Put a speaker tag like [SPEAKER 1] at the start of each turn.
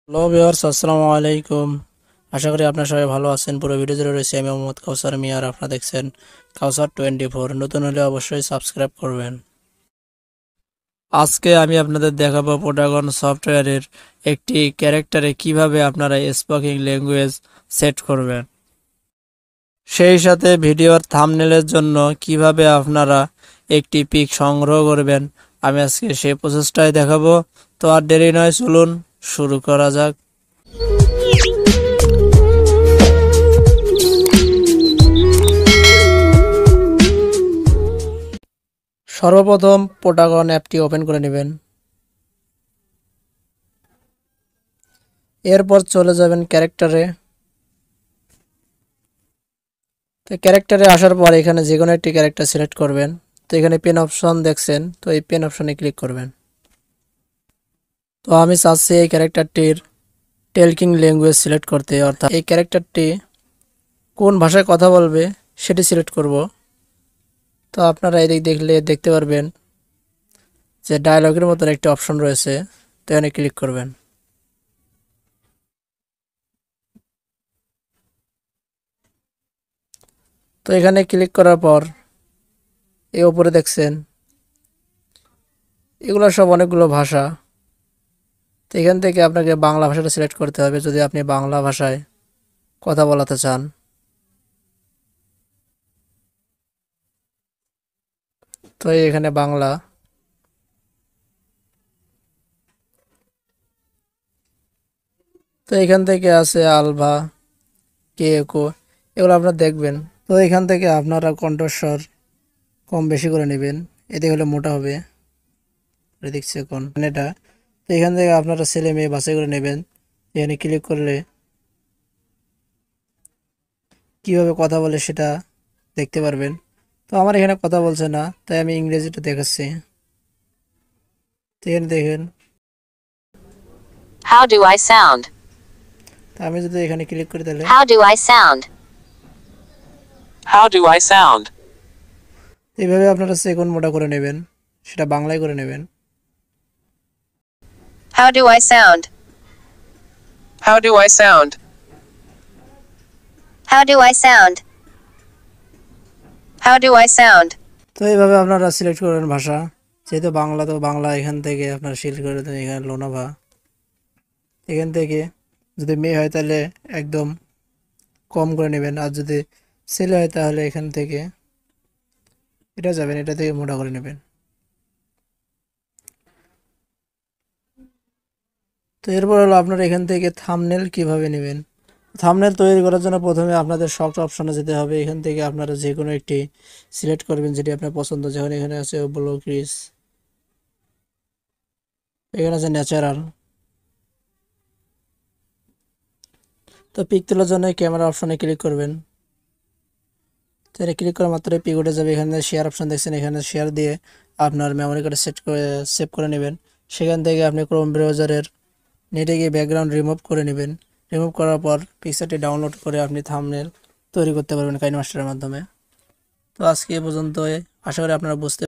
[SPEAKER 1] Hello viewers, আসসালামু আলাইকুম। আশা করি আপনারা সবাই ভালো আছেন। পুরো ভিডিও জুড়ে রয়েছে আমি মোহাম্মদ কাউসার মিয়া, আর আপনারা দেখছেন কাউসার 24। নতুন হলে অবশ্যই সাবস্ক্রাইব করবেন। আজকে আমি আপনাদের দেখাবো পোটাগন সফটওয়্যারের একটি ক্যারেক্টারে কিভাবে আপনারা স্পোকিং ল্যাঙ্গুয়েজ সেট করবেন, সেই সাথে ভিডিওর থাম্বনেলের জন্য কিভাবে আপনারা একটি পিক সংগ্রহ করবেন। আমি আজকে সেই প্রসেসটাই দেখাবো। তো আর দেরি নয়, চলুন শুরু করা যাক। সর্বপ্রথম পোটাগন অ্যাপটি ওপেন করে নেবেন। এরপর চলে যাবেন ক্যারেক্টারে। তো ক্যারেক্টারে আসার পর এখানে যে কোনো একটি ক্যারেক্টার সিলেক্ট করবেন। তো এখানে পেন অপশন দেখছেন, তো এই পেন অপশনে ক্লিক করবেন। তো আমি চাচ্ছি এই ক্যারেক্টারটির টেলকিং ল্যাঙ্গুয়েজ সিলেক্ট করতে, অর্থাৎ এই ক্যারেক্টারটি কোন ভাষায় কথা বলবে সেটি সিলেক্ট করব। তো আপনারা এদিক দেখলে দেখতে পারবেন যে ডায়লগের মতন একটি অপশন রয়েছে, তো এখানে ক্লিক করবেন। তো এখানে ক্লিক করার পর এই উপরে দেখছেন এগুলো সব অনেকগুলো ভাষা। তো এখান থেকে আপনাকে বাংলা ভাষাটা সিলেক্ট করতে হবে যদি আপনি বাংলা ভাষায় কথা বলাতে চান। তো এখানে বাংলা। তো এখান থেকে আছে আলভা, কেকো, এগুলো আপনারা দেখবেন। তো এখান থেকে আপনারা কণ্ঠস্বর কম বেশি করে নেবেন, এতে হলে মোটা হবে। দেখছে কোন এটা। তো এখান থেকে আপনারা ছেলে মেয়ে বাছাই করে নেবেন। এখানে ক্লিক করলে কিভাবে কথা বলে সেটা দেখতে পারবেন। তো আমার এখানে কথা বলছে না, তাই আমি ইংরেজিটা দেখাচ্ছি। তো এখানে দেখেন।
[SPEAKER 2] How do I sound?
[SPEAKER 1] তো আমি যদি এখানে ক্লিক করি তাহলে
[SPEAKER 2] How do I sound? How do I sound?
[SPEAKER 1] এইভাবে আপনারা সেকেন্ড মোটা করে নেবেন, সেটা বাংলায় করে নেবেন।
[SPEAKER 2] How do I sound? How do I sound? How do I sound? How do I sound?
[SPEAKER 1] তো এইভাবে আপনারা সিলেক্ট করবেন ভাষা। যেহেতু বাংলা, তো বাংলা এখান থেকে আপনারা সিলেক্ট করে দেন। এখানে লোনাভা, এখান থেকে যদি মেয়ে হয় তাহলে একদম কম করে নেবেন, আর যদি ছেলে হয় তাহলে এখান থেকে এটা যাবেন, এটা থেকে মোটা করে নেবেন। তো এরপর হলো আপনারা এখান থেকে থাম্বনেল কিভাবে নেবেন। থাম্বনেল তৈরি করার জন্য প্রথমে আপনাদের শর্ট অপশনে যেতে হবে। এখান থেকে আপনারা যে কোনো একটি সিলেক্ট করবেন যেটি আপনার পছন্দ। যেমন এখানে আছে ব্লু ক্রিস, এখানে আছে ন্যাচারাল। তো পিক তোলার জন্য ক্যামেরা অপশনে ক্লিক করবেন। তো এটা ক্লিক করা মাত্রই পিক উঠে যাবে। এখানে শেয়ার অপশন দেখছেন, এখানে শেয়ার দিয়ে আপনার মেমোরি কার্ডে সেভ করে নেবেন। সেখান থেকে আপনি ক্রোম ব্রাউজারের নেটে গিয়ে ব্যাকগ্রাউন্ড রিমুভ করে নেবেন। রিমুভ করার পর পিকচারটি ডাউনলোড করে আপনি থাম্বনেল তৈরি করতে পারবেন কাইনমাস্টারের মাধ্যমে। তো আজকে এ পর্যন্ত, আশা করি আপনারা বুঝতে